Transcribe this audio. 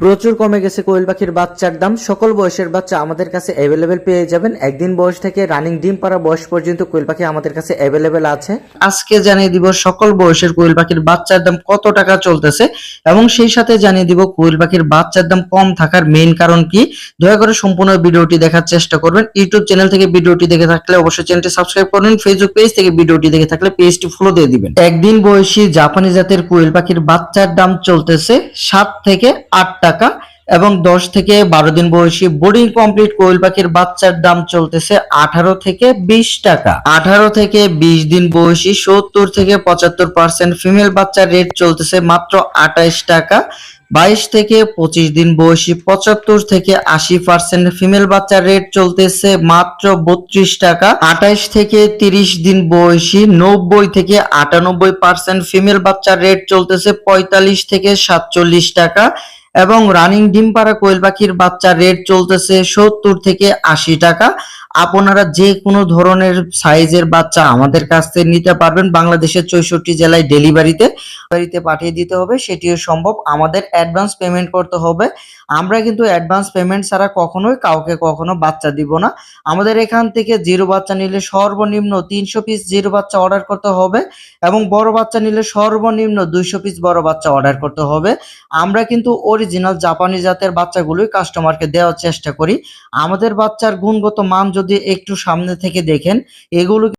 প্রচুর কমে গেছে কোয়েল পাখির বাচ্চার দাম। সকল বয়সের বাচ্চা আমাদের কাছে অ্যাভেলেবেল পেয়ে যাবেন। একদিন বয়স থেকে রানিং ডিম পাড়া বয়স পর্যন্ত কোয়েল পাখি আমাদের কাছে অ্যাভেলেবেল আছে। আজকে জানিয়ে দিব সকল বয়সের কোয়েল পাখির বাচ্চার দাম কত টাকা চলতেছে এবং সেই সাথে জানিয়ে দিব কোয়েল পাখির বাচ্চার দাম কম থাকার মেইন কারণ কি। দয়া করে সম্পূর্ণ ভিডিওটি দেখার চেষ্টা করবেন। ইউটিউব চ্যানেল থেকে ভিডিওটি দেখে থাকলে অবশ্যই চ্যানেলটি সাবস্ক্রাইব করবেন। ফেসবুক পেজ থেকে ভিডিওটি দেখে থাকলে পেজটি ফলো দিয়ে দিবেন। একদিন বয়সী জাপানি জাতের কোয়েল পাখির বাচ্চার দাম চলতেছে 7 থেকে 8 টাকা এবং 10 থেকে 12 দিন বয়সী বোর্ডিং কমপ্লিট কোয়েল পাখির বাচ্চার দাম চলতেছে 18 থেকে 20 টাকা। 18 থেকে 20 দিন বয়সী 70 থেকে 75% ফিমেল বাচ্চার রেট চলতেছে মাত্র 28 টাকা। 22 থেকে 25 দিন বয়সী 75 থেকে 80% ফিমেল বাচ্চার রেট চলতেছে মাত্র 32 টাকা। 28 থেকে 30 দিন বয়সী 90 থেকে 98% ফিমেল বাচ্চার রেট চলতেছে 45 থেকে 47 টাকা এবং রানিং ডিম পাড়া কোয়েল পাখির বাচ্চার রেট চলতেছে 70 থেকে 80 টাকা। আপনারা যে কোনো ধরনের সাইজের বাচ্চা আমাদের কাছ থেকে নিতে পারবেন। বাংলাদেশের 64 জেলায় ডেলিভারিতে পাঠিয়ে দিতে হবে, সেটিও সম্ভব। আমাদের অ্যাডভান্স পেমেন্ট করতে হবে। আমরা কিন্তু অ্যাডভান্স পেমেন্ট ছাড়া কখনোই কাউকে কখনো বাচ্চা দিব না। আমাদের এখান থেকে জিরো বাচ্চা নিলে সর্বনিম্ন 300 পিস জিরো বাচ্চা অর্ডার করতে হবে এবং বড় বাচ্চা নিলে সর্বনিম্ন 200 পিস বড় বাচ্চা অর্ডার করতে হবে। আমরা কিন্তু অরিজিনাল জাপানি জাতের বাচ্চাগুলোই কাস্টমারকে দেওয়ার চেষ্টা করি। আমাদের বাচ্চার গুণগত মান যদি একটু সামনে থেকে দেখেন, এগুলো